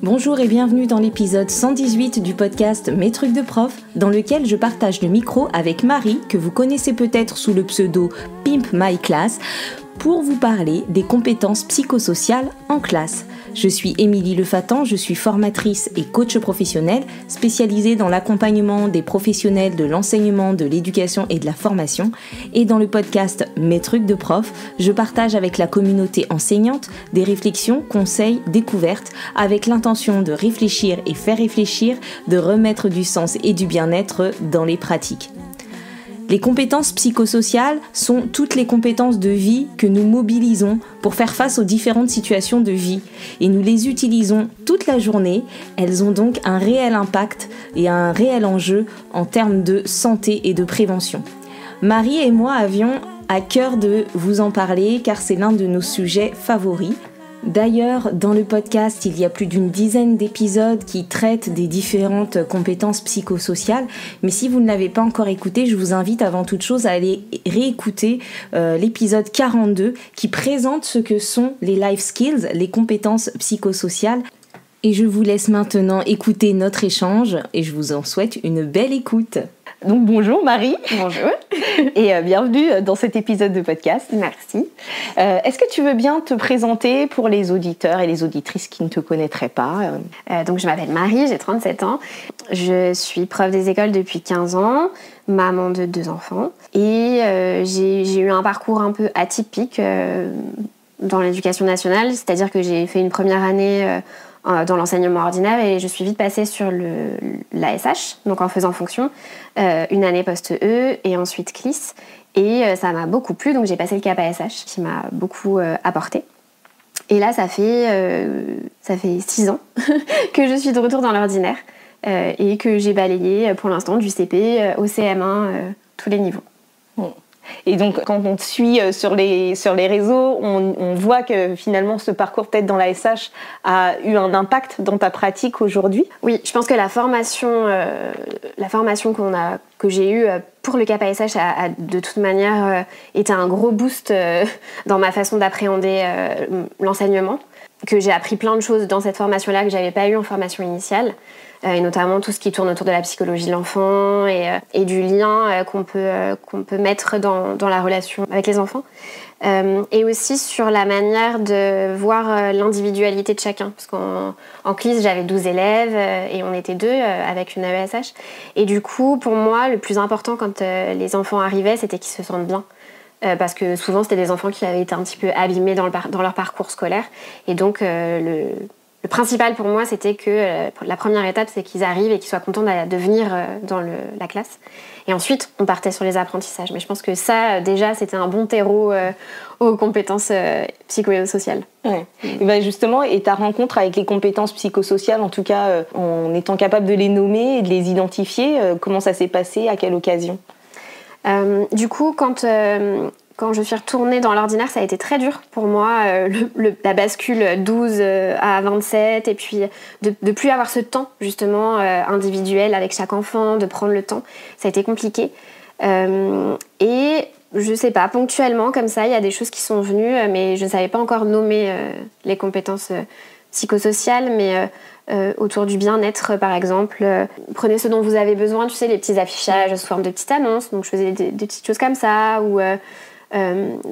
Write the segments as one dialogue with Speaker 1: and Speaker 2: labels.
Speaker 1: Bonjour et bienvenue dans l'épisode 118 du podcast Mes trucs de prof, dans lequel je partage le micro avec Marie, que vous connaissez peut-être sous le pseudo Pimp My Class, pour vous parler des compétences psychosociales en classe. Je suis Émilie Lefatan, je suis formatrice et coach professionnelle spécialisée dans l'accompagnement des professionnels de l'enseignement, de l'éducation et de la formation. Et dans le podcast Mes trucs de prof, je partage avec la communauté enseignante des réflexions, conseils, découvertes, avec l'intention de réfléchir et faire réfléchir, de remettre du sens et du bien-être dans les pratiques. Les compétences psychosociales sont toutes les compétences de vie que nous mobilisons pour faire face aux différentes situations de vie et nous les utilisons toute la journée. Elles ont donc un réel impact et un réel enjeu en termes de santé et de prévention. Marie et moi avions à cœur de vous en parler car c'est l'un de nos sujets favoris. D'ailleurs, dans le podcast, il y a plus d'une dizaine d'épisodes qui traitent des différentes compétences psychosociales. Mais si vous ne l'avez pas encore écouté, je vous invite avant toute chose à aller réécouter l'épisode 42 qui présente ce que sont les life skills, les compétences psychosociales. Et je vous laisse maintenant écouter notre échange et je vous en souhaite une belle écoute.
Speaker 2: Donc bonjour Marie.
Speaker 3: Bonjour.
Speaker 2: Et bienvenue dans cet épisode de podcast.
Speaker 3: Merci.
Speaker 2: Est-ce que tu veux bien te présenter pour les auditeurs et les auditrices qui ne te connaîtraient pas
Speaker 3: Donc je m'appelle Marie, j'ai 37 ans. Je suis prof des écoles depuis 15 ans, maman de 2 enfants. Et j'ai eu un parcours un peu atypique dans l'éducation nationale, c'est-à-dire que j'ai fait une première année dans l'enseignement ordinaire et je suis vite passée sur l'ASH, donc en faisant fonction, une année post-E et ensuite CLIS. Et ça m'a beaucoup plu, donc j'ai passé le cap ASH qui m'a beaucoup apporté. Et là, ça fait 6 ans que je suis de retour dans l'ordinaire et que j'ai balayé pour l'instant du CP au CM1, tous les niveaux.
Speaker 2: Et donc, quand on te suit sur les réseaux, on voit que finalement, ce parcours peut-être dans la SH a eu un impact dans ta pratique aujourd'hui.
Speaker 3: Oui, je pense que la formation que j'ai eue pour le cap ASH a de toute manière été un gros boost dans ma façon d'appréhender l'enseignement. Que j'ai appris plein de choses dans cette formation-là que j'avais pas eu en formation initiale. Et notamment tout ce qui tourne autour de la psychologie de l'enfant et du lien qu'on peut mettre dans la relation avec les enfants. Et aussi sur la manière de voir l'individualité de chacun. Parce qu'en CLIS, j'avais 12 élèves et on était 2 avec une AESH. Et du coup, pour moi, le plus important quand les enfants arrivaient, c'était qu'ils se sentent bien. Parce que souvent, c'était des enfants qui avaient été un petit peu abîmés dans leur parcours scolaire. Et donc, le principal pour moi, c'était que la première étape, c'est qu'ils arrivent et qu'ils soient contents de venir dans la classe. Et ensuite, on partait sur les apprentissages. Mais je pense que ça, déjà, c'était un bon terreau aux compétences psychosociales.
Speaker 2: Ouais. Et ben justement, et ta rencontre avec les compétences psychosociales, en tout cas, en étant capable de les nommer et de les identifier, comment ça s'est passé, à quelle occasion ?
Speaker 3: Du coup, quand je suis retournée dans l'ordinaire, ça a été très dur pour moi, la bascule 12 à 27, et puis de plus avoir ce temps, justement, individuel avec chaque enfant, de prendre le temps. Ça a été compliqué. Et je sais pas, ponctuellement, comme ça, il y a des choses qui sont venues, mais je ne savais pas encore nommer les compétences psychosociales, mais autour du bien-être, par exemple. Prenez ce dont vous avez besoin, tu sais, les petits affichages sous forme de petites annonces. Donc, je faisais des petites choses comme ça, ou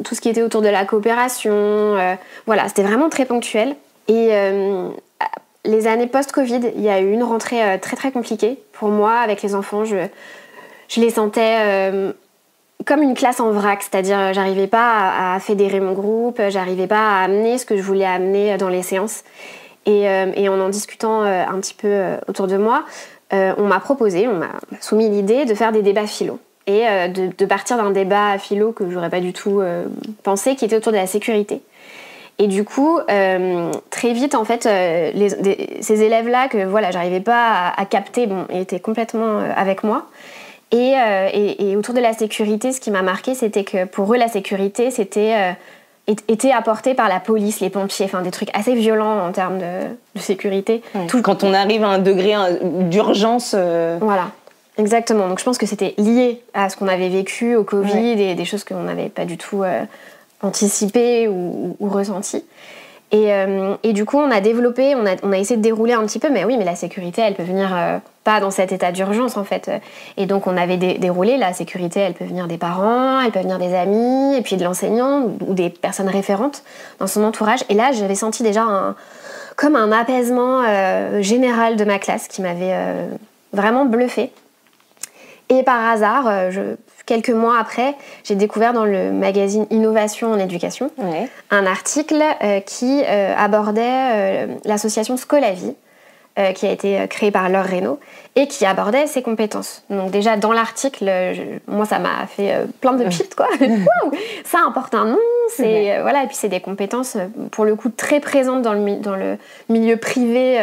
Speaker 3: tout ce qui était autour de la coopération. Voilà, c'était vraiment très ponctuel. Et les années post-Covid, il y a eu une rentrée très, très compliquée pour moi avec les enfants. Je les sentais comme une classe en vrac, c'est-à-dire j'arrivais pas à fédérer mon groupe, j'arrivais pas à amener ce que je voulais amener dans les séances. Et en discutant un petit peu autour de moi, on m'a soumis l'idée de faire des débats philo. Et de partir d'un débat philo que j'aurais pas du tout pensé, qui était autour de la sécurité. Et du coup, très vite, en fait, ces élèves-là que voilà, j'arrivais pas à capter, étaient complètement avec moi. Et autour de la sécurité, ce qui m'a marqué, c'était que pour eux, la sécurité, était apporté par la police, les pompiers, enfin des trucs assez violents en termes de sécurité.
Speaker 2: Ouais. Quand on arrive à un degré d'urgence...
Speaker 3: Voilà, exactement. Donc je pense que c'était lié à ce qu'on avait vécu au Covid et des choses qu'on n'avait pas du tout anticipées ou ressenties. Et du coup, on a développé, on a essayé de dérouler un petit peu, mais oui, mais la sécurité, elle peut venir pas dans cet état d'urgence, en fait. Et donc, on avait déroulé, la sécurité, elle peut venir des parents, elle peut venir des amis, et puis de l'enseignant, ou des personnes référentes dans son entourage. Et là, j'avais senti déjà comme un apaisement général de ma classe qui m'avait vraiment bluffée. Et par hasard, quelques mois après, j'ai découvert dans le magazine Innovation en éducation un article qui abordait l'association Scolavie, qui a été créée par Laure Reynaud et qui abordait ses compétences. Donc déjà dans l'article, moi ça m'a fait plein de pips quoi. Wow, ça importe un nom, c'est voilà, et puis c'est des compétences pour le coup très présentes dans le milieu privé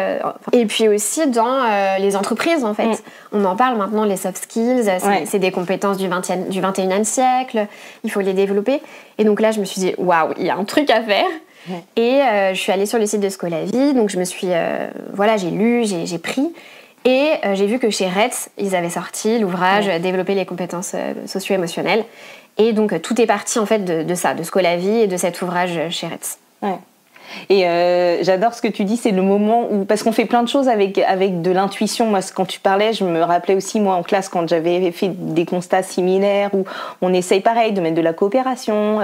Speaker 3: et puis aussi dans les entreprises en fait. On en parle maintenant, les soft skills, c'est des compétences du 21e siècle, il faut les développer. Et donc là je me suis dit waouh, il y a un truc à faire. Et je suis allée sur le site de Scolavie, donc je me suis, j'ai lu, j'ai pris, et j'ai vu que chez Retz, ils avaient sorti l'ouvrage Développer les compétences socio-émotionnelles, et donc tout est parti en fait de ça, de Scolavie et de cet ouvrage chez Retz.
Speaker 2: Ouais. Et j'adore ce que tu dis, c'est le moment où, parce qu'on fait plein de choses avec de l'intuition. Moi, quand tu parlais, je me rappelais aussi, moi, en classe, quand j'avais fait des constats similaires, où on essaye pareil de mettre de la coopération,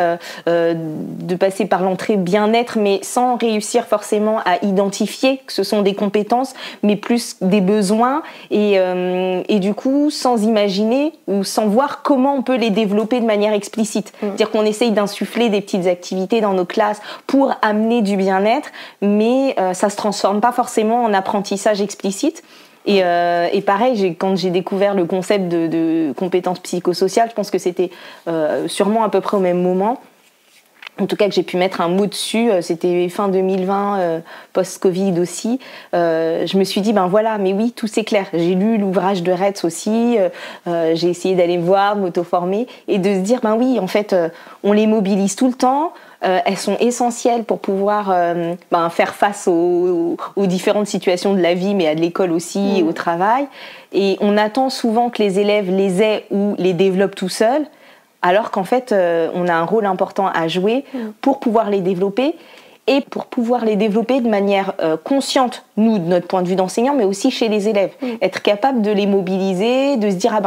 Speaker 2: de passer par l'entrée bien-être, mais sans réussir forcément à identifier que ce sont des compétences, mais plus des besoins, et du coup, sans imaginer ou sans voir comment on peut les développer de manière explicite. C'est-à-dire qu'on essaye d'insuffler des petites activités dans nos classes pour amener du bien-être, mais ça se transforme pas forcément en apprentissage explicite. Et pareil, quand j'ai découvert le concept de compétences psychosociales, je pense que c'était sûrement à peu près au même moment. En tout cas, que j'ai pu mettre un mot dessus, c'était fin 2020, post-Covid aussi. Je me suis dit, ben voilà, mais oui, tout c'est clair. J'ai lu l'ouvrage de Retz aussi, j'ai essayé d'aller voir, de m'auto-former, et de se dire, ben oui, en fait, on les mobilise tout le temps. Elles sont essentielles pour pouvoir faire face aux différentes situations de la vie, mais à de l'école aussi, et au travail. Et on attend souvent que les élèves les aient ou les développent tout seuls, alors qu'en fait, on a un rôle important à jouer pour pouvoir les développer, et pour pouvoir les développer de manière consciente, nous, de notre point de vue d'enseignant, mais aussi chez les élèves. Être capable de les mobiliser, de se dire,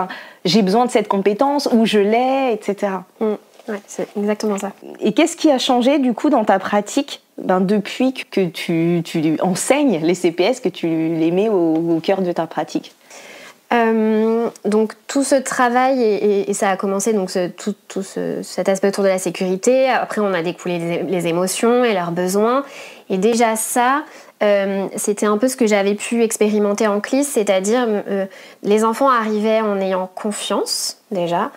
Speaker 2: j'ai besoin de cette compétence, ou je l'ai, etc.
Speaker 3: Ouais, c'est exactement ça.
Speaker 2: Et qu'est-ce qui a changé du coup dans ta pratique depuis que tu enseignes les CPS, que tu les mets au cœur de ta pratique?
Speaker 3: Donc tout ce travail et ça a commencé donc cet aspect autour de la sécurité. Après on a découlé les émotions et leurs besoins, et déjà ça c'était un peu ce que j'avais pu expérimenter en CLIS, c'est-à-dire les enfants arrivaient en ayant confiance déjà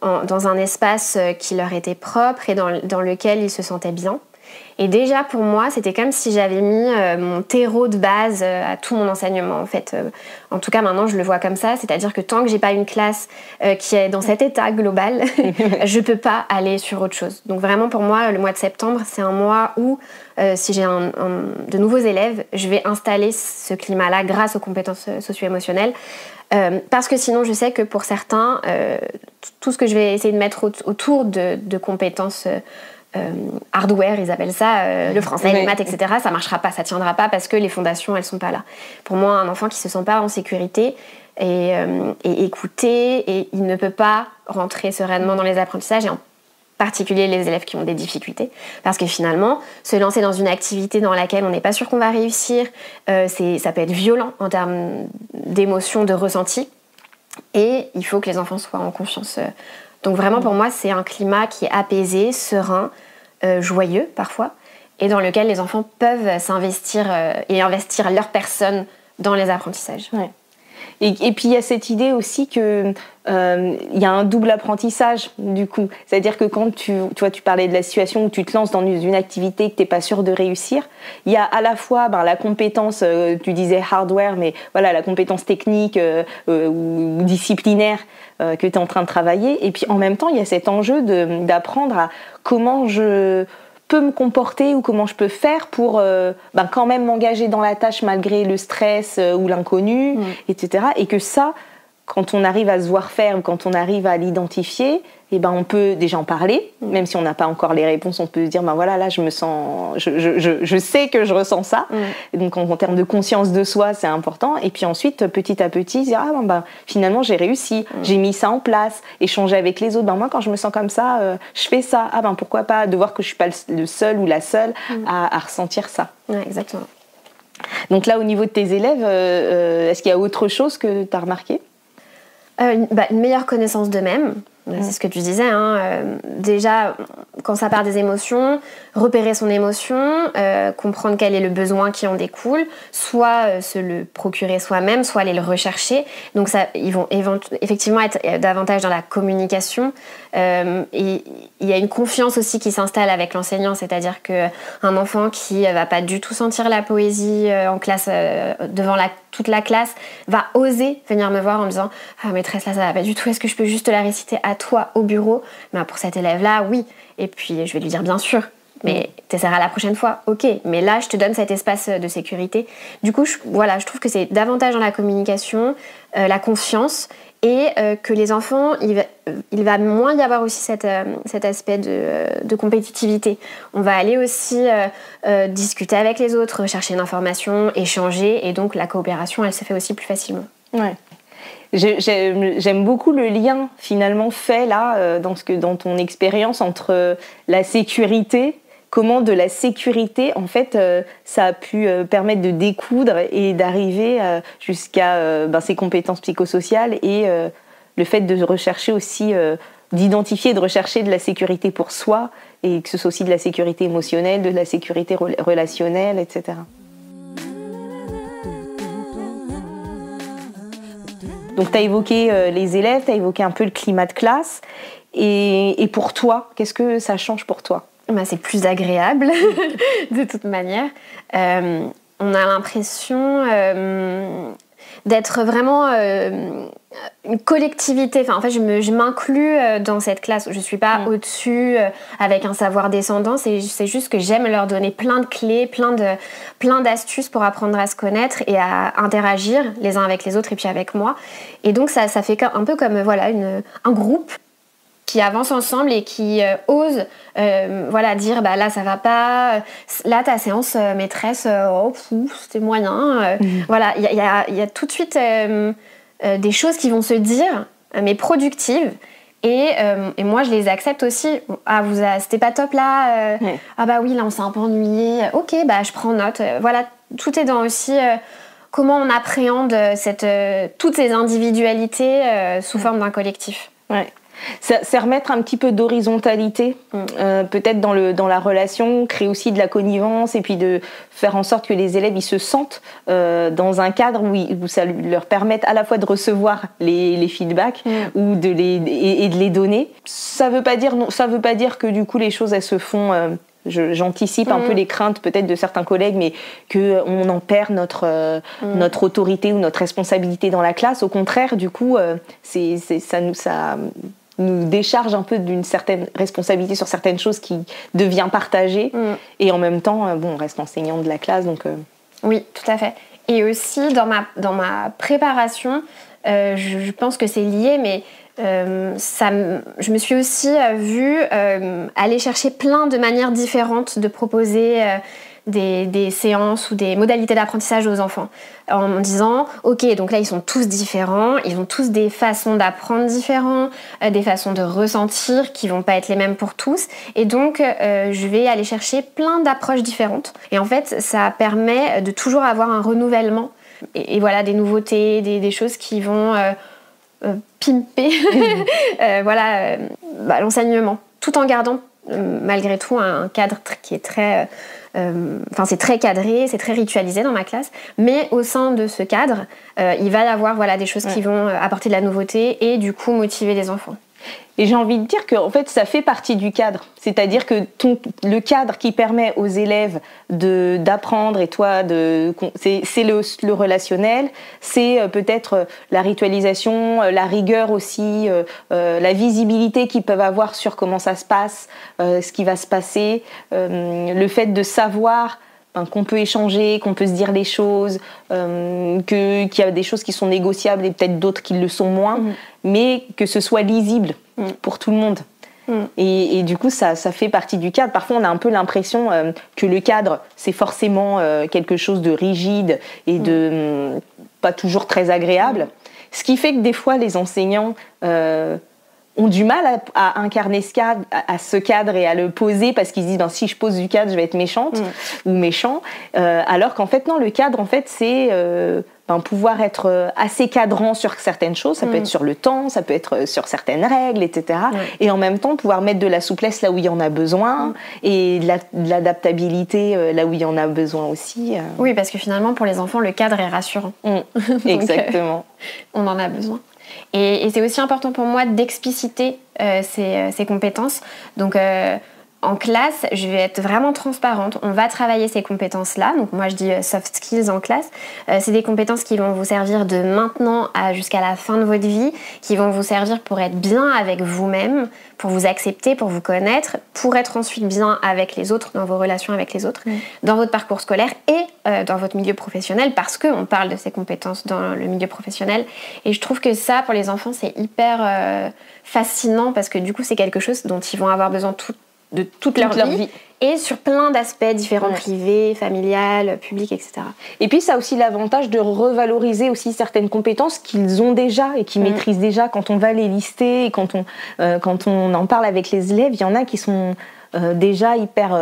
Speaker 3: dans un espace qui leur était propre et dans lequel ils se sentaient bien. Et déjà pour moi, c'était comme si j'avais mis mon terreau de base à tout mon enseignement en fait. En tout cas maintenant je le vois comme ça, c'est-à-dire que tant que j'ai pas une classe qui est dans cet état global, je peux pas aller sur autre chose. Donc vraiment pour moi, le mois de septembre, c'est un mois où si j'ai de nouveaux élèves, je vais installer ce climat-là grâce aux compétences socio-émotionnelles. Parce que sinon je sais que pour certains, tout ce que je vais essayer de mettre autour de compétences hardware, ils appellent ça, le français, les maths, etc., ça marchera pas, ça tiendra pas parce que les fondations, elles sont pas là. Pour moi, un enfant qui se sent pas en sécurité et écouté, et il ne peut pas rentrer sereinement dans les apprentissages, et en particulier les élèves qui ont des difficultés, parce que finalement, se lancer dans une activité dans laquelle on n'est pas sûr qu'on va réussir, ça peut être violent en termes d'émotions, de ressenti, et il faut que les enfants soient en confiance. Donc vraiment pour moi, c'est un climat qui est apaisé, serein, joyeux parfois, et dans lequel les enfants peuvent s'investir et investir leur personne dans les apprentissages.
Speaker 2: Ouais. Et puis il y a cette idée aussi que y a un double apprentissage du coup. C'est-à-dire que quand tu parlais de la situation où tu te lances dans une activité que tu n'es pas sûr de réussir, il y a à la fois la compétence, tu disais hardware, mais voilà, la compétence technique ou disciplinaire que tu es en train de travailler. Et puis en même temps, il y a cet enjeu d'apprendre à comment je peux me comporter ou comment je peux faire pour quand même m'engager dans la tâche malgré le stress ou l'inconnu, etc. Et que ça, quand on arrive à se voir faire ou quand on arrive à l'identifier, eh ben on peut déjà en parler, même si on n'a pas encore les réponses, on peut se dire ben voilà, là je me sens, je sais que je ressens ça. Et donc en termes de conscience de soi, c'est important. Et puis ensuite, petit à petit, dire ah ben finalement j'ai réussi, j'ai mis ça en place, échanger avec les autres. Ben moi quand je me sens comme ça, je fais ça. Ah ben pourquoi pas, de voir que je suis pas le seul ou la seule à ressentir ça.
Speaker 3: Ouais, exactement.
Speaker 2: Donc là, au niveau de tes élèves, est-ce qu'il y a autre chose que tu as remarqué ?
Speaker 3: Une meilleure connaissance d'eux-mêmes. C'est ce que tu disais, hein. Déjà, quand ça part des émotions, repérer son émotion, comprendre quel est le besoin qui en découle, soit se le procurer soi-même, soit aller le rechercher. Donc ça, ils vont effectivement être davantage dans la communication. Et il y a une confiance aussi qui s'installe avec l'enseignant, c'est-à-dire qu'un enfant qui va pas du tout sentir la poésie en classe, devant toute la classe, va oser venir me voir en me disant « Ah maîtresse, là ça va pas du tout, est-ce que je peux juste te la réciter à toi au bureau ?» Mais pour cet élève-là, oui. Et puis je vais lui dire « Bien sûr, mais t'essaieras la prochaine fois, ok, mais là je te donne cet espace de sécurité. » Du coup, je trouve que c'est davantage dans la communication, la confiance, et que les enfants, il va moins y avoir aussi cet aspect de compétitivité. On va aller aussi discuter avec les autres, chercher une information, échanger, et donc la coopération, elle se fait aussi plus facilement.
Speaker 2: Ouais. J'aime beaucoup le lien finalement fait là dans ton expérience entre la sécurité. Comment de la sécurité, en fait, ça a pu permettre de découdre et d'arriver jusqu'à ces compétences psychosociales et le fait de rechercher aussi, d'identifier et de rechercher de la sécurité pour soi et que ce soit aussi de la sécurité émotionnelle, de la sécurité relationnelle, etc. Donc tu as évoqué les élèves, tu as évoqué un peu le climat de classe et pour toi, qu'est-ce que ça change pour toi ?
Speaker 3: C'est plus agréable, de toute manière. On a l'impression d'être vraiment une collectivité. Enfin, en fait, je m'inclus dans cette classe. Je ne suis pas au-dessus avec un savoir descendant. C'est juste que j'aime leur donner plein de clés, plein d'astuces pour apprendre à se connaître et à interagir les uns avec les autres et puis avec moi. Et donc, ça fait un peu comme un groupe qui avancent ensemble et qui osent dire là ça va pas, là ta séance maîtresse c'était moyen, voilà, il y a tout de suite des choses qui vont se dire mais productives et moi je les accepte aussi. C'était pas top là, ah bah oui là on s'est un peu ennuyé, ok bah je prends note, voilà, tout est dans aussi comment on appréhende toutes ces individualités sous forme d'un collectif.
Speaker 2: Ouais. C'est remettre un petit peu d'horizontalité, peut-être dans la relation, créer aussi de la connivence et puis de faire en sorte que les élèves ils se sentent dans un cadre où ça leur permette à la fois de recevoir les feedbacks ou de les donner. Ça veut pas dire que du coup les choses elles se font. J'anticipe un peu les craintes peut-être de certains collègues, mais qu'on en perd notre autorité ou notre responsabilité dans la classe. Au contraire, du coup, ça nous décharge un peu d'une certaine responsabilité sur certaines choses qui devient partagée. Et en même temps, on reste enseignant de la classe. Donc,
Speaker 3: Oui, tout à fait. Et aussi, dans ma préparation, je pense que c'est lié, mais je me suis aussi vue aller chercher plein de manières différentes de proposer des séances ou des modalités d'apprentissage aux enfants en me disant ok donc là ils sont tous différents, ils ont tous des façons d'apprendre différentes, des façons de ressentir qui vont pas être les mêmes pour tous et donc je vais aller chercher plein d'approches différentes et en fait ça permet de toujours avoir un renouvellement et voilà des nouveautés, des choses qui vont pimper l'enseignement tout en gardant malgré tout un cadre qui est très c'est très cadré, c'est très ritualisé dans ma classe, mais au sein de ce cadre, il va y avoir des choses qui vont apporter de la nouveauté et du coup motiver les enfants.
Speaker 2: Et j'ai envie de dire que en fait, ça fait partie du cadre. C'est-à-dire que le cadre qui permet aux élèves d'apprendre et toi, c'est le relationnel, c'est peut-être la ritualisation, la rigueur aussi, la visibilité qu'ils peuvent avoir sur comment ça se passe, ce qui va se passer, le fait de savoir qu'on peut échanger, qu'on peut se dire les choses, qu'il y a des choses qui sont négociables et peut-être d'autres qui le sont moins, mais que ce soit lisible pour tout le monde. Et du coup, ça fait partie du cadre. Parfois, on a un peu l'impression que le cadre, c'est forcément quelque chose de rigide et de pas toujours très agréable. Ce qui fait que des fois, les enseignants ont du mal à incarner ce cadre et à le poser parce qu'ils se disent si je pose du cadre, je vais être méchante ou méchant. Alors qu'en fait, non, le cadre, en fait, c'est pouvoir être assez cadrant sur certaines choses. Ça peut être sur le temps, ça peut être sur certaines règles, etc. Et en même temps, pouvoir mettre de la souplesse là où il y en a besoin et de l'adaptabilité là où il y en a besoin aussi.
Speaker 3: Oui, parce que finalement, pour les enfants, le cadre est rassurant.
Speaker 2: Exactement.
Speaker 3: On en a besoin. Et c'est aussi important pour moi d'expliciter ces compétences. Donc, en classe, je vais être vraiment transparente. On va travailler ces compétences-là. Donc, moi, je dis soft skills en classe. C'est des compétences qui vont vous servir de maintenant jusqu'à la fin de votre vie, qui vont vous servir pour être bien avec vous-même, pour vous accepter, pour vous connaître, pour être ensuite bien avec les autres, dans vos relations avec les autres, dans votre parcours scolaire et dans votre milieu professionnel, parce qu'on parle de ces compétences dans le milieu professionnel. Et je trouve que ça, pour les enfants, c'est hyper fascinant, parce que du coup, c'est quelque chose dont ils vont avoir besoin de toute leur vie. Et sur plein d'aspects différents, privés, familial, public, etc.
Speaker 2: Et puis ça a aussi l'avantage de revaloriser aussi certaines compétences qu'ils ont déjà et qu'ils maîtrisent déjà. Quand on va les lister et quand on en parle avec les élèves, il y en a qui sont déjà hyper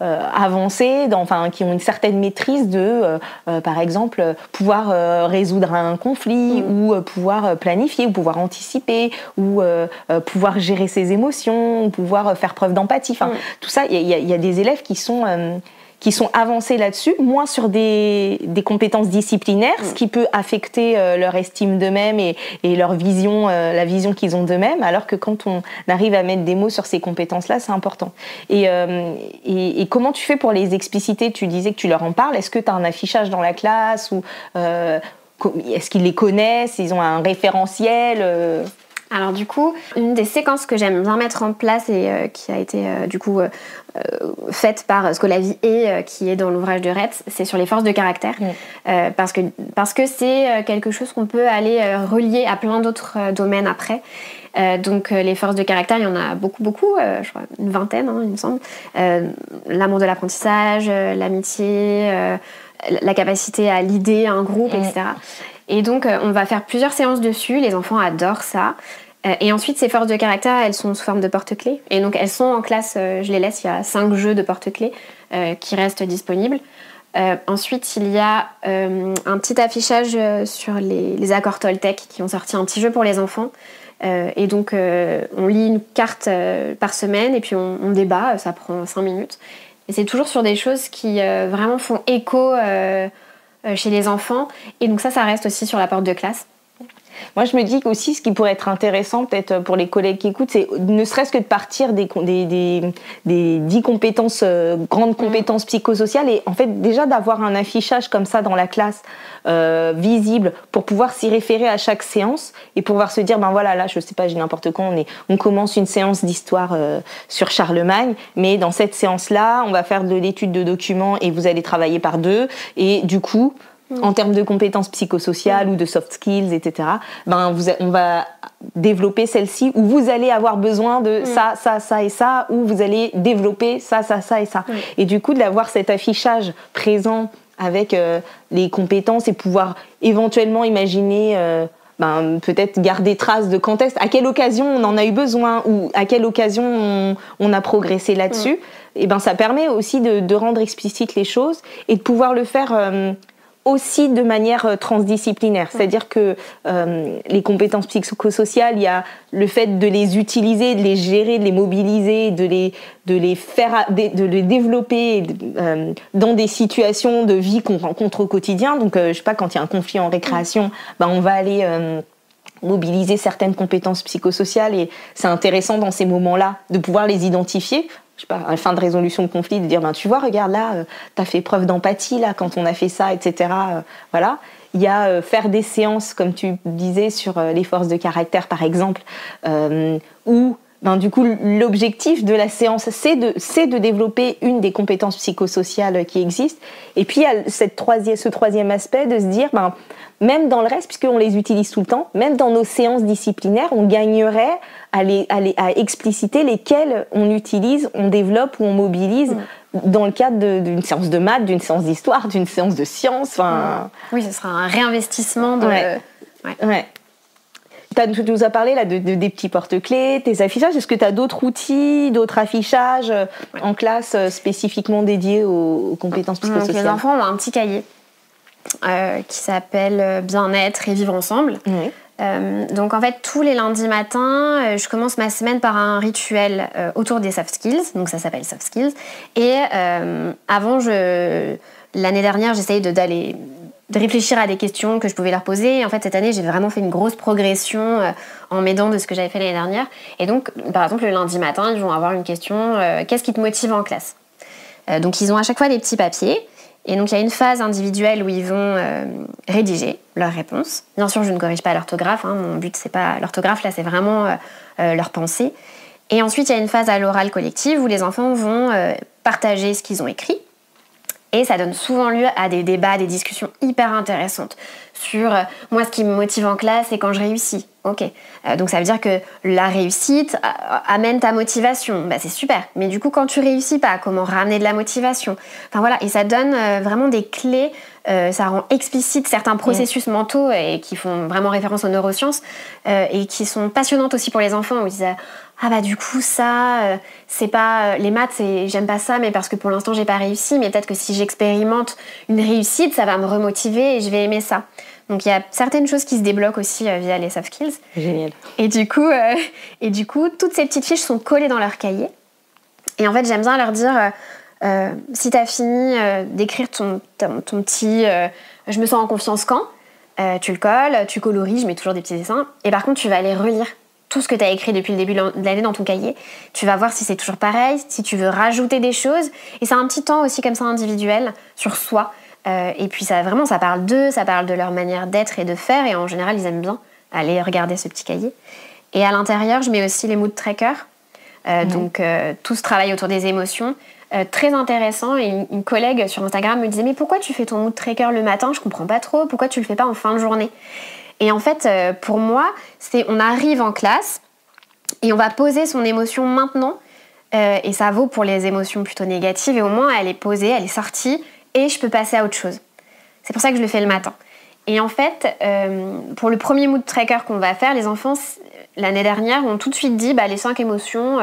Speaker 2: avancés, qui ont une certaine maîtrise de, par exemple, pouvoir résoudre un conflit ou pouvoir planifier ou pouvoir anticiper ou pouvoir gérer ses émotions ou pouvoir faire preuve d'empathie. Tout ça, il y a des élèves qui sont avancés là-dessus, moins sur des compétences disciplinaires, ce qui peut affecter leur estime d'eux-mêmes et leur vision, la vision qu'ils ont d'eux-mêmes, alors que quand on arrive à mettre des mots sur ces compétences-là, c'est important. Et comment tu fais pour les expliciter ? Tu disais que tu leur en parles. Est-ce que tu as un affichage dans la classe ou est-ce qu'ils les connaissent ? Ils ont un référentiel
Speaker 3: Alors du coup, une des séquences que j'aime bien mettre en place et qui a été faite par Scolavi et qui est dans l'ouvrage de Retz, c'est sur les forces de caractère. Parce que c'est quelque chose qu'on peut aller relier à plein d'autres domaines après. Donc les forces de caractère, il y en a beaucoup, je crois une vingtaine, il me semble. L'amour de l'apprentissage, l'amitié, la capacité à leader un groupe, etc. Et donc, on va faire plusieurs séances dessus. Les enfants adorent ça. Et ensuite, ces forces de caractère, elles sont sous forme de porte-clés. Et donc, elles sont en classe, je les laisse, il y a 5 jeux de porte-clés qui restent disponibles. Ensuite, il y a un petit affichage sur les accords Toltec qui ont sorti un petit jeu pour les enfants. Et donc, on lit une carte par semaine et puis on débat, ça prend 5 minutes. Et c'est toujours sur des choses qui vraiment font écho chez les enfants. Et donc ça reste aussi sur la porte de classe.
Speaker 2: Moi, je me dis qu'aussi, ce qui pourrait être intéressant, peut-être pour les collègues qui écoutent, c'est ne serait-ce que de partir des 10 compétences, grandes compétences psychosociales, et en fait, déjà d'avoir un affichage comme ça dans la classe, visible, pour pouvoir s'y référer à chaque séance, et pouvoir se dire, là, je sais pas, j'ai n'importe quoi, on commence une séance d'histoire sur Charlemagne, mais dans cette séance-là, on va faire de l'étude de documents, et vous allez travailler par 2, et du coup, en termes de compétences psychosociales ou de soft skills, etc., on va développer celle-ci où vous allez avoir besoin de ça et ça, ou vous allez développer ça et ça. Et du coup, d'avoir cet affichage présent avec les compétences et pouvoir éventuellement imaginer... peut-être garder trace de quand à quelle occasion on en a eu besoin ou à quelle occasion on a progressé là-dessus, et ça permet aussi de rendre explicite les choses et de pouvoir le faire... aussi de manière transdisciplinaire. C'est-à-dire que les compétences psychosociales, il y a le fait de les utiliser, de les gérer, de les mobiliser, de les développer dans des situations de vie qu'on rencontre au quotidien. Donc, je sais pas, quand il y a un conflit en récréation, on va aller mobiliser certaines compétences psychosociales, et c'est intéressant dans ces moments-là de pouvoir les identifier. Je sais pas, à la fin de résolution de conflit, de dire tu vois, regarde là, t'as fait preuve d'empathie là quand on a fait ça, etc. Voilà. Il y a faire des séances, comme tu disais, sur les forces de caractère, par exemple, où du coup, l'objectif de la séance, c'est de développer une des compétences psychosociales qui existent. Et puis, il y a ce troisième aspect de se dire, même dans le reste, puisqu'on les utilise tout le temps, même dans nos séances disciplinaires, on gagnerait à expliciter lesquelles on utilise, on développe ou on mobilise dans le cadre d'une séance de maths, d'une séance d'histoire, d'une séance de sciences.
Speaker 3: Oui, ce sera un réinvestissement de...
Speaker 2: Ouais. Tu nous as parlé là, des petits porte-clés, tes affichages. Est-ce que tu as d'autres outils, d'autres affichages en classe spécifiquement dédiés aux compétences psychosociales?
Speaker 3: Donc, les enfants ont un petit cahier qui s'appelle Bien-être et vivre ensemble. Donc en fait, tous les lundis matins, je commence ma semaine par un rituel autour des soft skills. Donc ça s'appelle soft skills. Et avant, l'année dernière, j'essayais de réfléchir à des questions que je pouvais leur poser. Et en fait, cette année, j'ai vraiment fait une grosse progression en m'aidant de ce que j'avais fait l'année dernière. Et donc, par exemple, le lundi matin, ils vont avoir une question qu'est-ce qui te motive en classe? Donc, ils ont à chaque fois des petits papiers. Et donc, il y a une phase individuelle où ils vont rédiger leurs réponses. Bien sûr, je ne corrige pas l'orthographe. Mon but, c'est pas l'orthographe. Là, c'est vraiment leur pensée. Et ensuite, il y a une phase à l'oral collective où les enfants vont partager ce qu'ils ont écrit. Et ça donne souvent lieu à des débats, des discussions hyper intéressantes sur moi, ce qui me motive en classe, c'est quand je réussis. Ok. Donc ça veut dire que la réussite amène ta motivation. C'est super. Mais du coup, quand tu réussis pas, comment ramener de la motivation? Enfin voilà. Et ça donne vraiment des clés. Ça rend explicite certains processus mentaux et qui font vraiment référence aux neurosciences et qui sont passionnantes aussi pour les enfants où ils disent du coup ça c'est pas les maths, j'aime pas ça, mais parce que pour l'instant j'ai pas réussi, mais peut-être que si j'expérimente une réussite, ça va me remotiver et je vais aimer ça. Donc il y a certaines choses qui se débloquent aussi via les soft skills.
Speaker 2: Génial.
Speaker 3: Et du coup toutes ces petites fiches sont collées dans leur cahier. Et en fait j'aime bien leur dire si t'as fini d'écrire ton petit je me sens en confiance quand, tu le colles, tu colories, je mets toujours des petits dessins, et par contre tu vas aller relire tout ce que tu as écrit depuis le début de l'année dans ton cahier. Tu vas voir si c'est toujours pareil, si tu veux rajouter des choses. Et c'est un petit temps aussi comme ça individuel sur soi. Et puis ça parle d'eux, ça parle de leur manière d'être et de faire. Et en général, ils aiment bien aller regarder ce petit cahier. Et à l'intérieur, je mets aussi les mood trackers. Donc tout ce travail autour des émotions. Très intéressant. Et une collègue sur Instagram me disait « Mais pourquoi tu fais ton mood tracker le matin? Je comprends pas trop. Pourquoi tu le fais pas en fin de journée ?» Et en fait, pour moi, on arrive en classe et on va poser son émotion maintenant. Et ça vaut pour les émotions plutôt négatives. Et au moins, elle est posée, elle est sortie et je peux passer à autre chose. C'est pour ça que je le fais le matin. Et en fait, pour le premier mood tracker qu'on va faire, les enfants, l'année dernière, ont tout de suite dit les 5 émotions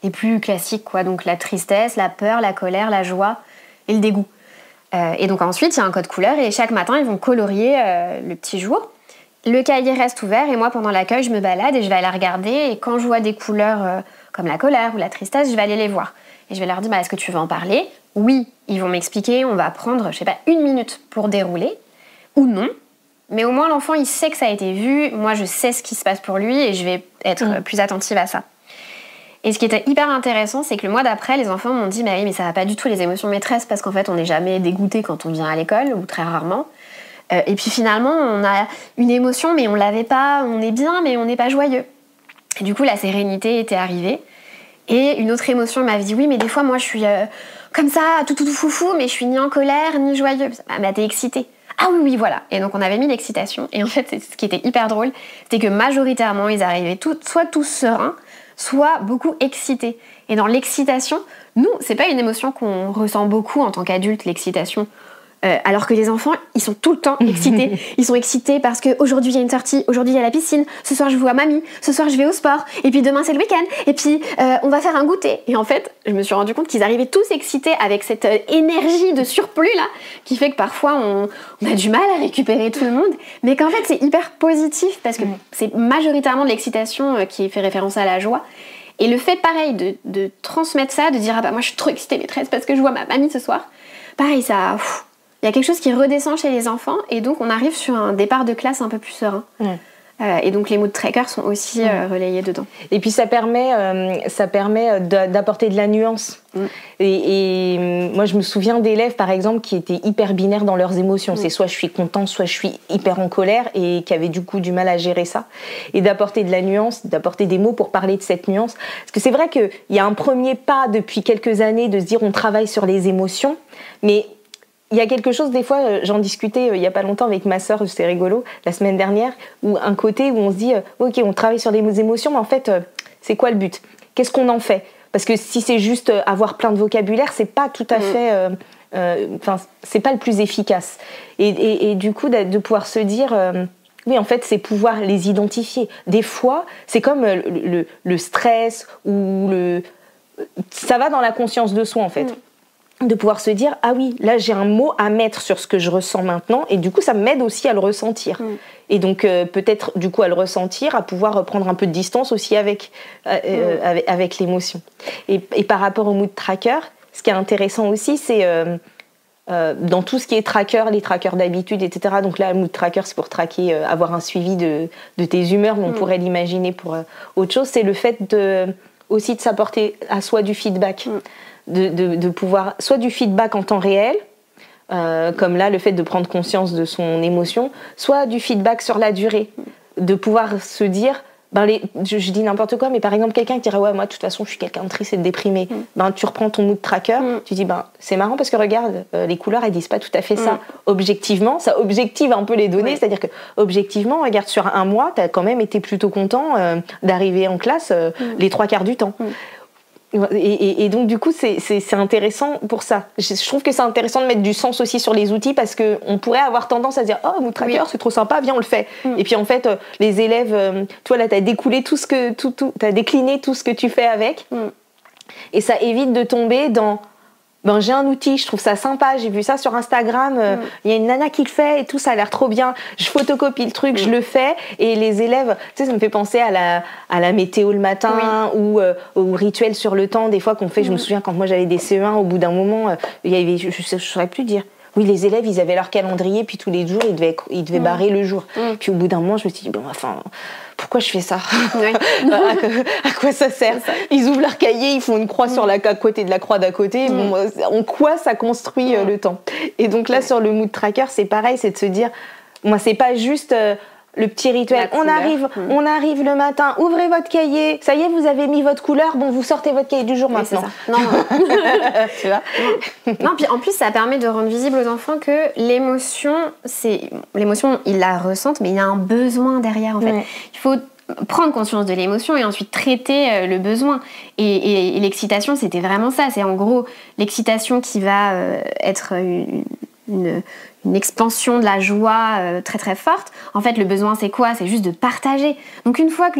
Speaker 3: les plus classiques, quoi. Donc la tristesse, la peur, la colère, la joie et le dégoût. Et donc ensuite, il y a un code couleur et chaque matin, ils vont colorier le petit jour. Le cahier reste ouvert et moi, pendant l'accueil, je me balade et je vais aller regarder. Et quand je vois des couleurs comme la colère ou la tristesse, je vais aller les voir. Et je vais leur dire, est-ce que tu veux en parler? Oui, ils vont m'expliquer. On va prendre, 1 minute pour dérouler. Ou non. Mais au moins, l'enfant, il sait que ça a été vu. Moi, je sais ce qui se passe pour lui et je vais être plus attentive à ça. Et ce qui était hyper intéressant, c'est que le mois d'après, les enfants m'ont dit, oui, mais ça va pas du tout les émotions maîtresses parce qu'en fait, on n'est jamais dégoûté quand on vient à l'école ou très rarement. Et puis finalement, on a une émotion, mais on l'avait pas, on est bien, mais on n'est pas joyeux. Et du coup, la sérénité était arrivée. Et une autre émotion m'avait dit, oui, mais des fois, moi, je suis comme ça, tout foufou, mais je suis ni en colère, ni joyeux. T'es excitée. Ah oui, voilà. Et donc, on avait mis l'excitation. Et en fait, ce qui était hyper drôle, c'était que majoritairement, ils arrivaient soit tous sereins, soit beaucoup excités. Et dans l'excitation, nous, c'est pas une émotion qu'on ressent beaucoup en tant qu'adultes, l'excitation. Alors que les enfants, ils sont tout le temps excités. Ils sont excités parce qu'aujourd'hui, il y a une sortie, aujourd'hui, il y a la piscine, ce soir, je vois mamie, ce soir, je vais au sport, et puis demain, c'est le week-end, et puis on va faire un goûter. Et en fait, je me suis rendu compte qu'ils arrivaient tous excités avec cette énergie de surplus, là, qui fait que parfois, on a du mal à récupérer tout le monde, mais qu'en fait, c'est hyper positif parce que c'est majoritairement de l'excitation qui fait référence à la joie. Et le fait, pareil, de transmettre ça, de dire « Ah bah moi, je suis trop excitée, maîtresse, parce que je vois ma mamie ce soir », pareil, ça... Il y a quelque chose qui redescend chez les enfants et donc on arrive sur un départ de classe un peu plus serein. Et donc les mood trackers sont aussi relayés dedans.
Speaker 2: Et puis ça permet d'apporter de la nuance. Et moi je me souviens d'élèves par exemple qui étaient hyper binaires dans leurs émotions. C'est soit je suis contente, soit je suis hyper en colère et qui avaient du coup du mal à gérer ça. Et d'apporter de la nuance, d'apporter des mots pour parler de cette nuance. Parce que c'est vrai qu'il y a un premier pas depuis quelques années de se dire on travaille sur les émotions, mais il y a quelque chose, des fois, j'en discutais il y a pas longtemps avec ma sœur, c'était rigolo, la semaine dernière, où un côté où on se dit ok, on travaille sur les émotions, mais en fait, c'est quoi le but ? Qu'est-ce qu'on en fait ? Parce que si c'est juste avoir plein de vocabulaire, c'est pas tout à fait, c'est pas le plus efficace. Et du coup, de pouvoir se dire, oui, en fait, c'est pouvoir les identifier. Des fois, c'est comme le stress ou ça va dans la conscience de soi, en fait. De pouvoir se dire, ah oui, là j'ai un mot à mettre sur ce que je ressens maintenant, et du coup ça m'aide aussi à le ressentir. Et donc peut-être du coup à le ressentir, à pouvoir prendre un peu de distance aussi avec l'émotion. Et par rapport au mood tracker, ce qui est intéressant aussi, c'est dans tout ce qui est tracker, les trackers d'habitude, etc. Donc là, le mood tracker, c'est pour traquer, avoir un suivi de tes humeurs, mais on pourrait l'imaginer pour autre chose. C'est le fait aussi de s'apporter à soi du feedback. De pouvoir, soit du feedback en temps réel, comme là le fait de prendre conscience de son émotion, soit du feedback sur la durée, de pouvoir se dire, je dis n'importe quoi, mais par exemple quelqu'un qui dirait ouais, moi de toute façon je suis quelqu'un de triste et de déprimé, tu reprends ton mood tracker, tu dis c'est marrant parce que regarde, les couleurs elles disent pas tout à fait ça. Objectivement, ça objective un peu les données, c'est-à-dire que objectivement, regarde, sur un mois t'as quand même été plutôt content d'arriver en classe les 3/4 du temps. Et donc du coup c'est intéressant pour ça. Je trouve que c'est intéressant de mettre du sens aussi sur les outils, parce qu'on pourrait avoir tendance à se dire oh, mood tracker c'est trop sympa, viens on le fait. Et puis en fait les élèves, toi là t'as découlé t'as décliné tout ce que tu fais avec, et ça évite de tomber dans j'ai un outil, je trouve ça sympa, j'ai vu ça sur Instagram, il y a une nana qui le fait et tout, ça a l'air trop bien, je photocopie le truc, je le fais, et les élèves, tu sais, ça me fait penser à la météo le matin, ou au rituel sur le temps, des fois qu'on fait, je me souviens quand moi j'avais des CE1, au bout d'un moment, il y avait, je saurais plus dire, oui, les élèves, ils avaient leur calendrier, puis tous les jours, ils devaient barrer le jour. Puis au bout d'un moment, je me suis dit, pourquoi je fais ça ? À quoi ça sert ? Ils ouvrent leur cahier, ils font une croix sur à côté de la croix d'à côté. En quoi ça construit le temps ? Et donc là, sur le mood tracker, c'est pareil, c'est de se dire, moi, c'est pas juste le petit rituel. On arrive le matin, ouvrez votre cahier, ça y est, vous avez mis votre couleur, vous sortez votre cahier du jour maintenant.
Speaker 3: Non. Tu vois ? Non, puis en plus, ça permet de rendre visible aux enfants que l'émotion, ils la ressentent, mais il y a un besoin derrière, en fait. Il faut prendre conscience de l'émotion et ensuite traiter le besoin. Et l'excitation, c'était vraiment ça. C'est en gros l'excitation qui va être une expansion de la joie très très forte. En fait, le besoin, c'est quoi ? C'est juste de partager. Donc une fois que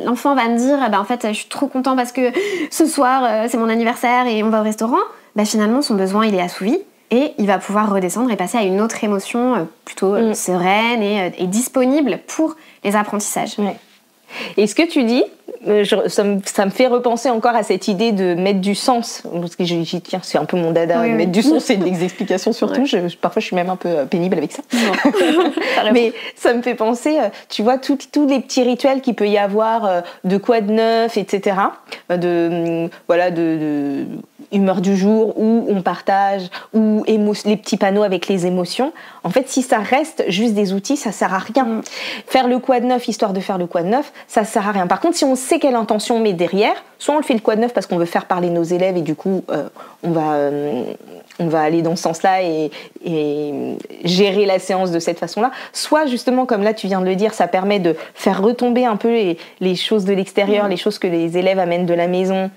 Speaker 3: l'enfant va me dire en fait, je suis trop content parce que ce soir, c'est mon anniversaire et on va au restaurant, finalement, son besoin, il est assouvi. Et il va pouvoir redescendre et passer à une autre émotion plutôt sereine et disponible pour les apprentissages.
Speaker 2: Et ce que tu dis, ça me fait repenser encore à cette idée de mettre du sens, parce que j'y tiens, c'est un peu mon dada, mettre du sens et des explications surtout. Parfois je suis même un peu pénible avec ça. Mais ça me fait penser, tu vois, tous les petits rituels qu'il peut y avoir, de quoi de neuf, etc. De humeur du jour, où on partage, ou les petits panneaux avec les émotions. En fait, si ça reste juste des outils, ça sert à rien. Faire le quoi de neuf, histoire de faire le quoi de neuf, ça sert à rien. Par contre, si on sait quelle intention on met derrière, soit on le fait le quoi de neuf parce qu'on veut faire parler nos élèves et du coup, on va aller dans ce sens-là et gérer la séance de cette façon-là. Soit justement, comme là tu viens de le dire, ça permet de faire retomber un peu les choses de l'extérieur, les choses que les élèves amènent de la maison,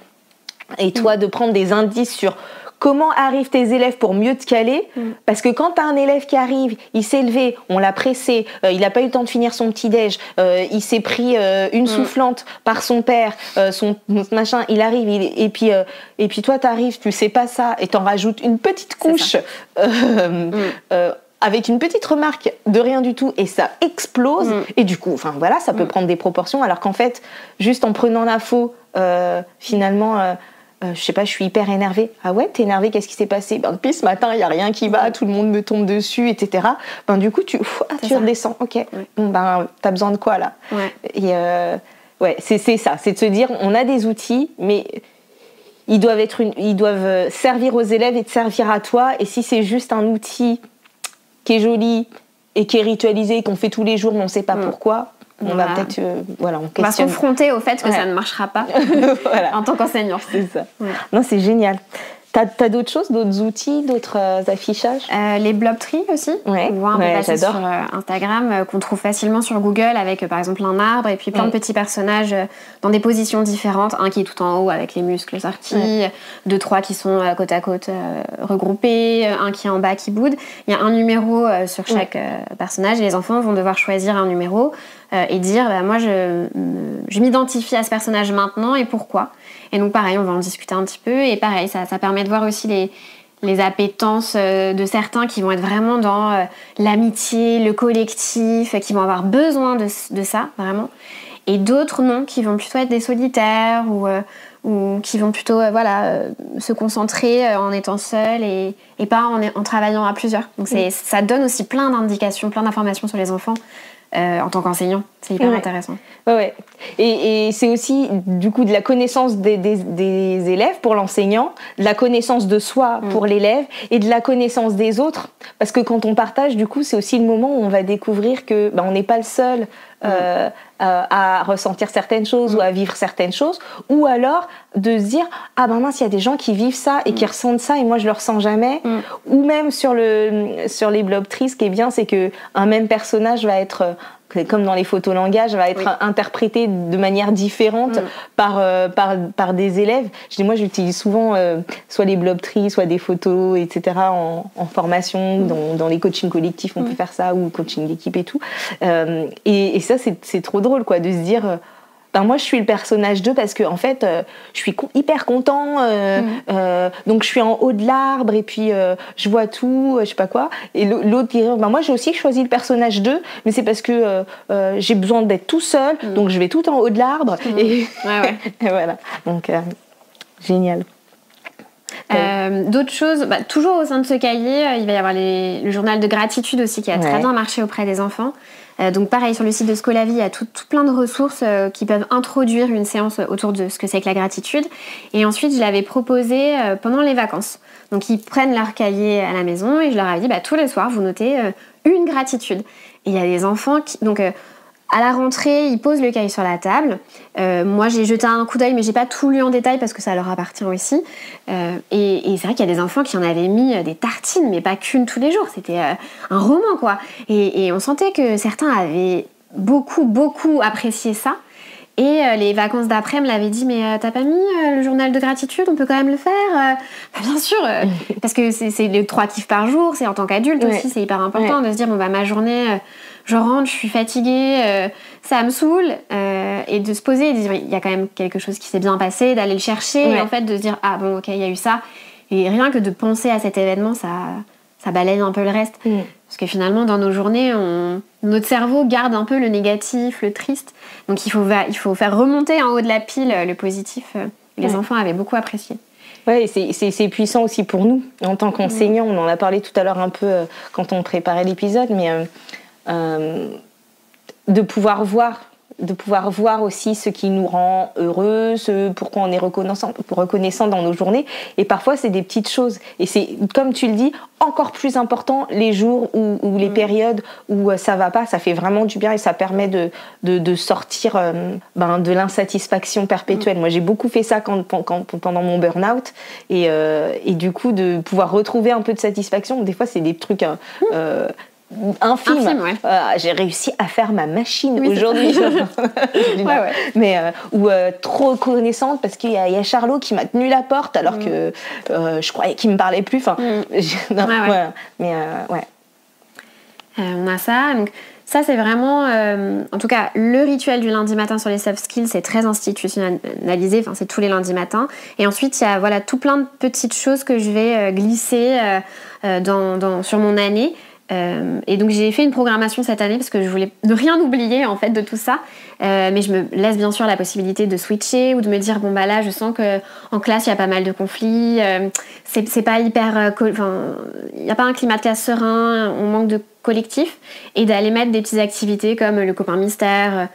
Speaker 2: et toi de prendre des indices sur comment arrivent tes élèves pour mieux te caler, parce que quand t'as un élève qui arrive, il s'est levé, on l'a pressé, il n'a pas eu le temps de finir son petit-déj, il s'est pris une soufflante par son père, son machin, il arrive, et puis toi t'arrives, tu sais pas ça, et t'en rajoutes une petite couche avec une petite remarque de rien du tout, et ça explose, et du coup, ça peut prendre des proportions, alors qu'en fait, juste en prenant l'info, finalement... je sais pas, je suis hyper énervée. Ah ouais, t'es énervée, qu'est-ce qui s'est passé? Depuis ce matin, il y a rien qui va, tout le monde me tombe dessus, etc. Du coup, tu redescends. Ok. Bon, t'as besoin de quoi là? Et c'est ça, c'est de se dire, on a des outils, mais ils doivent servir aux élèves et te servir à toi. Et si c'est juste un outil qui est joli et qui est ritualisé, qu'on fait tous les jours, mais on ne sait pas pourquoi, on va peut-être on
Speaker 3: va se confronter au fait que ça ne marchera pas en tant qu'enseignant.
Speaker 2: C'est ça. Non, c'est génial. T'as d'autres choses, d'autres outils, d'autres affichages?
Speaker 3: Les Blobtree aussi. On voit un peu passer sur Instagram, qu'on trouve facilement sur Google avec par exemple un arbre et puis plein de petits personnages dans des positions différentes. Un qui est tout en haut avec les muscles sortis, 2, 3 qui sont côte à côte regroupés, un qui est en bas qui boude. Il y a un numéro sur chaque personnage et les enfants vont devoir choisir un numéro et dire moi je m'identifie à ce personnage maintenant et pourquoi. Et donc pareil, on va en discuter un petit peu et pareil, ça permet de voir aussi les appétences de certains qui vont être vraiment dans l'amitié, le collectif, qui vont avoir besoin de ça, vraiment. Et d'autres non, qui vont plutôt être des solitaires ou qui vont plutôt se concentrer en étant seuls et pas en travaillant à plusieurs. Donc ça donne aussi plein d'indications, plein d'informations sur les enfants. En tant qu'enseignant, c'est hyper intéressant.
Speaker 2: Ouais. Et c'est aussi du coup de la connaissance des élèves pour l'enseignant, de la connaissance de soi pour l'élève et de la connaissance des autres. Parce que quand on partage, du coup, c'est aussi le moment où on va découvrir que on n'est pas le seul à ressentir certaines choses ou à vivre certaines choses, ou alors de se dire mince, il y a des gens qui vivent ça et qui ressentent ça et moi je le ressens jamais. Ou même sur les Blobtree, ce qui est bien, c'est que un même personnage va être comme dans les photolangages, va être interprété de manière différente par des élèves. Moi, j'utilise souvent soit les Blobtree, soit des photos, etc. en formation, dans les coachings collectifs, on peut faire ça, ou coaching d'équipe et tout. Et ça, c'est trop drôle, quoi, de se dire... moi je suis le personnage 2 parce que en fait je suis hyper content donc je suis en haut de l'arbre et puis je vois tout, je sais pas quoi, et l'autre qui moi j'ai aussi choisi le personnage 2 mais c'est parce que j'ai besoin d'être tout seul donc je vais tout en haut de l'arbre et voilà, donc génial.
Speaker 3: D'autres choses, toujours au sein de ce cahier, il va y avoir le journal de gratitude aussi qui a très bien marché auprès des enfants. Donc pareil, sur le site de Scolavi, il y a tout plein de ressources qui peuvent introduire une séance autour de ce que c'est que la gratitude. Et ensuite, je l'avais proposé pendant les vacances. Donc ils prennent leur cahier à la maison et je leur avais dit tous les soirs, vous notez une gratitude. Et il y a des enfants qui... Donc, à la rentrée, ils posent le cahier sur la table. Moi, j'ai jeté un coup d'œil, mais j'ai pas tout lu en détail parce que ça leur appartient aussi. Et c'est vrai qu'il y a des enfants qui en avaient mis des tartines, mais pas qu'une tous les jours. C'était un roman, quoi. Et on sentait que certains avaient beaucoup, beaucoup apprécié ça. Et les vacances d'après me l'avaient dit, mais t'as pas mis le journal de gratitude, on peut quand même le faire bien sûr, parce que c'est les 3 kiffs par jour, c'est en tant qu'adulte aussi, c'est hyper important de se dire, ma journée, je rentre, je suis fatiguée, ça me saoule, et de se poser et de dire, il y a quand même quelque chose qui s'est bien passé, d'aller le chercher, et en fait de se dire, ok, il y a eu ça, et rien que de penser à cet événement, ça balaye un peu le reste. Parce que finalement, dans nos journées, notre cerveau garde un peu le négatif, le triste. Donc il faut faire remonter en haut de la pile le positif. Les enfants avaient beaucoup apprécié.
Speaker 2: Ouais, c'est puissant aussi pour nous, en tant qu'enseignants. On en a parlé tout à l'heure un peu quand on préparait l'épisode, mais de pouvoir voir aussi ce qui nous rend heureux, pourquoi on est reconnaissant dans nos journées. Et parfois, c'est des petites choses. Et c'est, comme tu le dis, encore plus important les jours ou les périodes où ça va pas. Ça fait vraiment du bien et ça permet de sortir de l'insatisfaction perpétuelle. Moi, j'ai beaucoup fait ça pendant mon burn-out. Et du coup, de pouvoir retrouver un peu de satisfaction. Des fois, c'est des trucs... infime. J'ai réussi à faire ma machine aujourd'hui. Mais trop reconnaissante parce qu'il y a Charlot qui m'a tenu la porte alors que je croyais qu'il me parlait plus.
Speaker 3: On a ça. Donc ça, c'est vraiment, en tout cas, le rituel du lundi matin sur les soft skills, c'est très institutionnalisé. Enfin, c'est tous les lundis matins. Et ensuite, il y a tout plein de petites choses que je vais glisser sur mon année. Et donc j'ai fait une programmation cette année parce que je voulais ne rien oublier en fait de tout ça, mais je me laisse bien sûr la possibilité de switcher ou de me dire bon bah là je sens que en classe il y a pas mal de conflits, c'est pas hyper, il y a pas un climat de classe serein, on manque de collectif, et d'aller mettre des petites activités comme le copain mystère,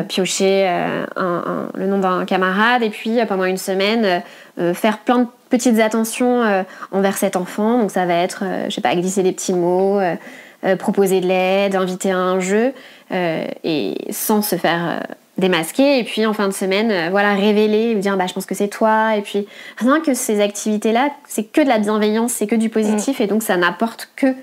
Speaker 3: piocher le nom d'un camarade, et puis pendant une semaine faire plein de petites attentions envers cet enfant. Donc ça va être, je sais pas, glisser des petits mots, proposer de l'aide, inviter à un jeu, et sans se faire démasquer. Et puis en fin de semaine, révéler, lui dire je pense que c'est toi. Et puis rien que ces activités-là, c'est que de la bienveillance, c'est que du positif, et donc ça n'apporte que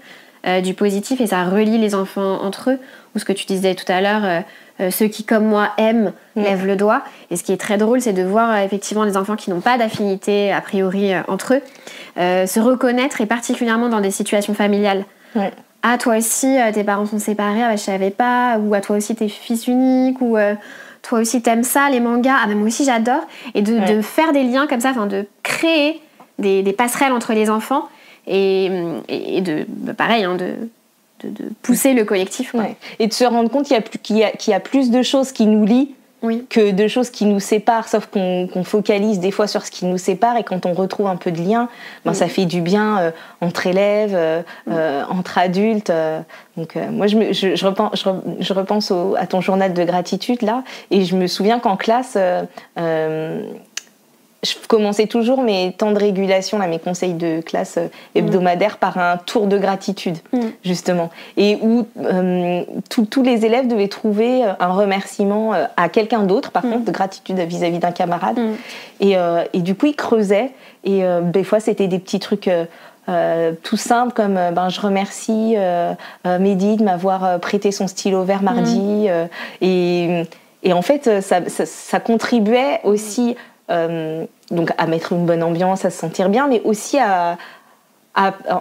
Speaker 3: du positif, et ça relie les enfants entre eux. Ou ce que tu disais tout à l'heure, ceux qui comme moi aiment lèvent le doigt. Et ce qui est très drôle, c'est de voir effectivement les enfants qui n'ont pas d'affinité a priori entre eux se reconnaître, et particulièrement dans des situations familiales. Ah, toi aussi tes parents sont séparés, je savais pas. Ou toi aussi t'es fils unique, ou toi aussi t'aimes ça, les mangas, mais moi aussi j'adore. Et de faire des liens comme ça, de créer des passerelles entre les enfants, et de pareil, de pousser le collectif.
Speaker 2: Et de se rendre compte qu'il y a plus de choses qui nous lient que de choses qui nous séparent, sauf qu'on focalise des fois sur ce qui nous sépare, et quand on retrouve un peu de lien, ça fait du bien entre élèves, entre adultes. Donc moi je repense à ton journal de gratitude là, et je me souviens qu'en classe je commençais toujours mes temps de régulation, mes conseils de classe hebdomadaires, par un tour de gratitude, justement. Et où tous les élèves devaient trouver un remerciement à quelqu'un d'autre, par contre, de gratitude vis-à-vis d'un camarade. Et du coup, ils creusaient. Et des fois, c'était des petits trucs tout simples, comme je remercie Mehdi de m'avoir prêté son stylo vert mardi. Et en fait, ça contribuait aussi... donc à mettre une bonne ambiance, à se sentir bien, mais aussi à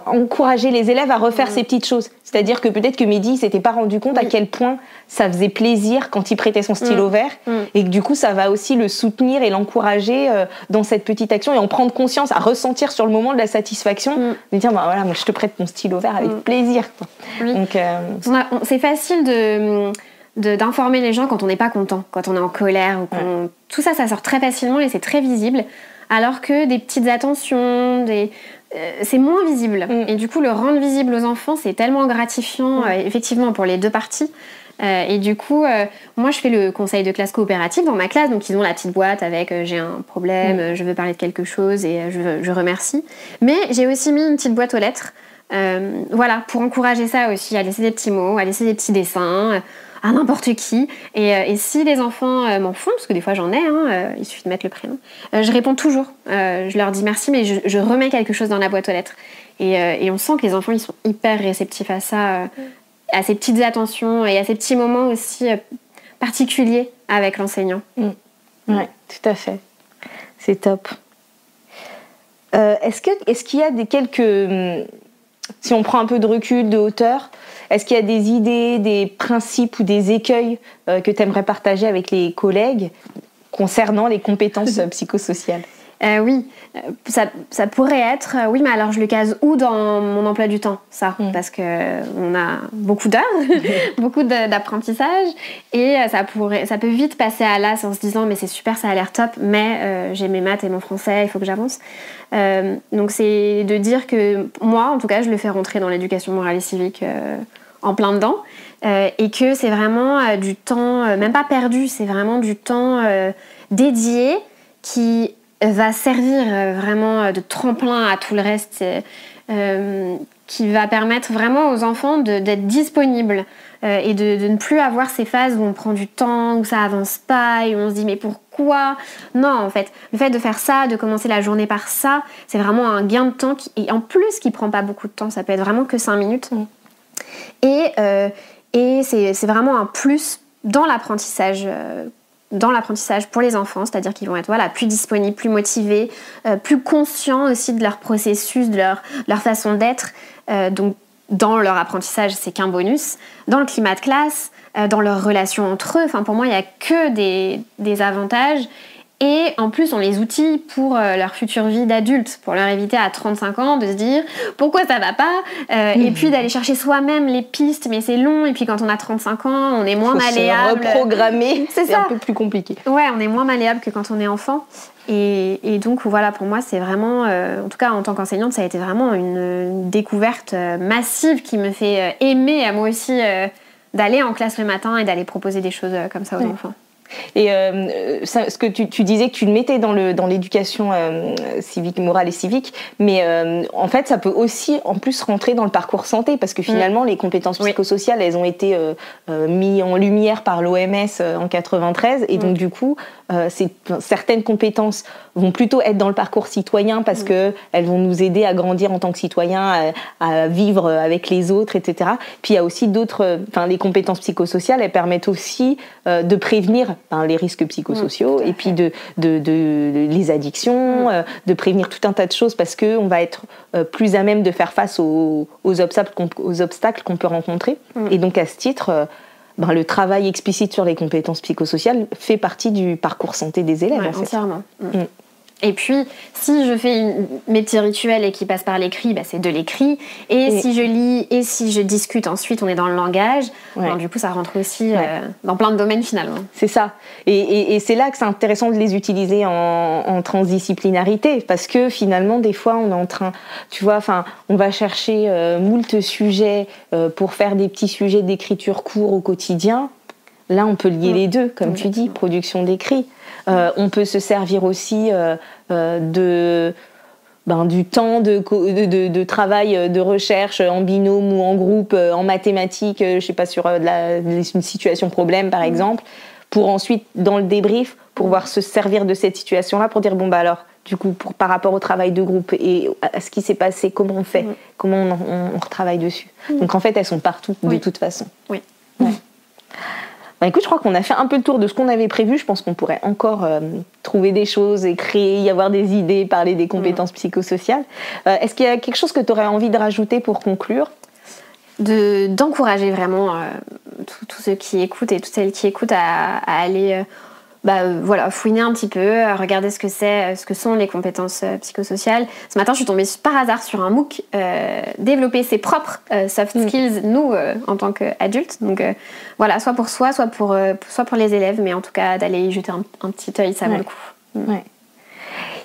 Speaker 2: encourager les élèves à refaire ces petites choses. C'est-à-dire que peut-être que Mehdi s'était pas rendu compte à quel point ça faisait plaisir quand il prêtait son stylo vert, et que du coup ça va aussi le soutenir et l'encourager dans cette petite action, et en prendre conscience, à ressentir sur le moment de la satisfaction, de dire moi je te prête mon stylo vert avec plaisir. Donc
Speaker 3: c'est facile d'informer les gens quand on n'est pas content, quand on est en colère, ou tout ça sort très facilement et c'est très visible, alors que des petites attentions, c'est moins visible. Et du coup, le rendre visible aux enfants, c'est tellement gratifiant, effectivement, pour les deux parties. Et du coup, moi, je fais le conseil de classe coopérative dans ma classe, donc ils ont la petite boîte avec j'ai un problème, je veux parler de quelque chose et je remercie. Mais j'ai aussi mis une petite boîte aux lettres, pour encourager ça aussi, à laisser des petits mots, à laisser des petits dessins, à n'importe qui. Et si les enfants m'en font, parce que des fois j'en ai, il suffit de mettre le prénom, je réponds toujours. Je leur dis merci, mais je remets quelque chose dans la boîte aux lettres. Et on sent que les enfants, ils sont hyper réceptifs à ça, à ces petites attentions et à ces petits moments aussi particuliers avec l'enseignant.
Speaker 2: Ouais, tout à fait. C'est top. Est-ce qu'il y a quelques... Si on prend un peu de recul, de hauteur, est-ce qu'il y a des idées, des principes ou des écueils que tu aimerais partager avec les collègues concernant les compétences psychosociales ?
Speaker 3: Oui, ça pourrait être... oui, mais alors je le case où dans mon emploi du temps, ça ? Parce qu'on a beaucoup d'heures, beaucoup d'apprentissage, et ça peut vite passer à l'as en se disant « mais c'est super, ça a l'air top, mais j'ai mes maths et mon français, il faut que j'avance ». Donc c'est de dire que moi, en tout cas, je le fais rentrer dans l'éducation morale et civique en plein dedans, et que c'est vraiment du temps, même pas perdu, c'est vraiment du temps dédié qui va servir vraiment de tremplin à tout le reste, qui va permettre vraiment aux enfants d'être disponibles et de ne plus avoir ces phases où on prend du temps, où ça avance pas et où on se dit mais pourquoi ? Non, en fait, le fait de faire ça, de commencer la journée par ça, c'est vraiment un gain de temps et en plus qui prend pas beaucoup de temps, ça peut être vraiment que 5 minutes. Et c'est vraiment un plus dans l'apprentissage pour les enfants, c'est-à-dire qu'ils vont être plus disponibles, plus motivés, plus conscients aussi de leur processus, de leur façon d'être. Donc dans leur apprentissage, c'est qu'un bonus. Dans le climat de classe, dans leurs relations entre eux, pour moi, il n'y a que des avantages. Et en plus, on les outille pour leur future vie d'adulte, pour leur éviter à 35 ans de se dire pourquoi ça va pas, et puis d'aller chercher soi-même les pistes, mais c'est long, et puis quand on a 35 ans, on est moins malléable.
Speaker 2: Se reprogrammer, c'est
Speaker 3: un
Speaker 2: peu plus compliqué.
Speaker 3: Ouais, on est moins malléable que quand on est enfant. Et donc voilà, pour moi, c'est vraiment, en tout cas en tant qu'enseignante, ça a été vraiment une découverte massive qui me fait aimer à moi aussi d'aller en classe le matin et d'aller proposer des choses comme ça aux enfants.
Speaker 2: Et ce que tu disais que tu le mettais dans l'éducation civique, morale et civique, mais en fait ça peut aussi en plus rentrer dans le parcours santé, parce que finalement les compétences psychosociales, elles ont été mises en lumière par l'OMS en 93, et donc du coup certaines compétences vont plutôt être dans le parcours citoyen, parce que elles vont nous aider à grandir en tant que citoyen, à vivre avec les autres, etc. Puis il y a aussi d'autres, les compétences psychosociales, elles permettent aussi de prévenir les risques psychosociaux, et puis de les addictions, de prévenir tout un tas de choses, parce qu'on va être plus à même de faire face aux obstacles qu'on peut rencontrer. Et donc à ce titre, le travail explicite sur les compétences psychosociales fait partie du parcours santé des élèves. En fait.
Speaker 3: Entièrement. Et puis, si je fais mes petits rituels et qui passent par l'écrit, c'est de l'écrit. Et si je lis et si je discute ensuite, on est dans le langage. Du coup, ça rentre aussi dans plein de domaines finalement.
Speaker 2: C'est ça. Et c'est là que c'est intéressant de les utiliser en transdisciplinarité, parce que finalement, des fois, on est en train, on va chercher moult sujets pour faire des petits sujets d'écriture courts au quotidien. Là, on peut lier les deux, comme tu dis, production d'écrit. On peut se servir aussi du temps de travail, de recherche en binôme ou en groupe, en mathématiques, je sais pas, sur une situation problème par exemple, pour ensuite, dans le débrief, pouvoir se servir de cette situation-là pour dire alors, du coup, par rapport au travail de groupe et à ce qui s'est passé, comment on fait, comment on retravaille dessus. Donc en fait, elles sont partout, de toute façon.
Speaker 3: Oui.
Speaker 2: Écoute, je crois qu'on a fait un peu le tour de ce qu'on avait prévu. Je pense qu'on pourrait encore trouver des choses et créer, y avoir des idées, parler des compétences psychosociales. Est-ce qu'il y a quelque chose que tu aurais envie de rajouter pour conclure ?
Speaker 3: D'encourager vraiment tous ceux qui écoutent et toutes celles qui écoutent à aller fouiner un petit peu, regarder ce que sont les compétences psychosociales. Ce matin, je suis tombée par hasard sur un MOOC développer ses propres soft skills, nous, en tant qu'adultes. Donc soit pour soi, soit pour les élèves, mais en tout cas, d'aller y jeter un petit œil, ça vaut le coup.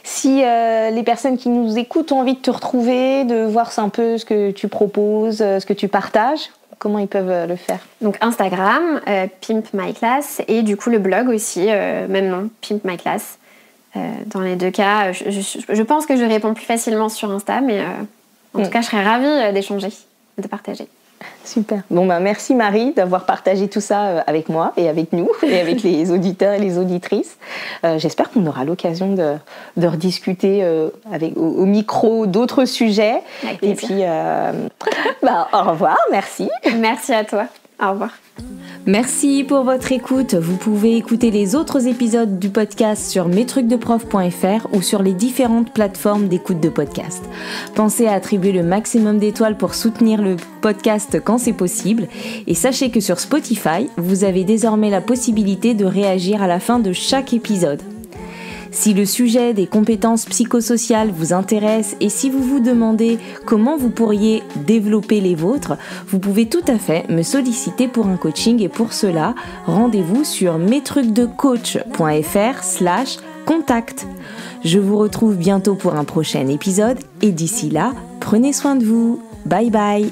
Speaker 2: Si les personnes qui nous écoutent ont envie de te retrouver, de voir un peu ce que tu proposes, ce que tu partages, comment ils peuvent le faire ?
Speaker 3: Donc Instagram, Pimp My Class, et du coup le blog aussi, même nom, Pimp My Class. Dans les deux cas, je pense que je réponds plus facilement sur Insta, mais en tout cas, je serais ravie d'échanger, de partager.
Speaker 2: Super. Merci Marie d'avoir partagé tout ça avec moi et avec nous et avec les auditeurs et les auditrices. J'espère qu'on aura l'occasion de rediscuter au micro d'autres sujets. Et puis, au revoir, merci.
Speaker 3: Merci à toi. Au revoir.
Speaker 1: Merci pour votre écoute. Vous pouvez écouter les autres épisodes du podcast sur mestrucsdeprof.fr ou sur les différentes plateformes d'écoute de podcast. Pensez à attribuer le maximum d'étoiles pour soutenir le podcast quand c'est possible. Et sachez que sur Spotify, vous avez désormais la possibilité de réagir à la fin de chaque épisode. Si le sujet des compétences psychosociales vous intéresse et si vous vous demandez comment vous pourriez développer les vôtres, vous pouvez tout à fait me solliciter pour un coaching, et pour cela, rendez-vous sur metrucsdecoach.fr/contact. Je vous retrouve bientôt pour un prochain épisode et d'ici là, prenez soin de vous. Bye bye.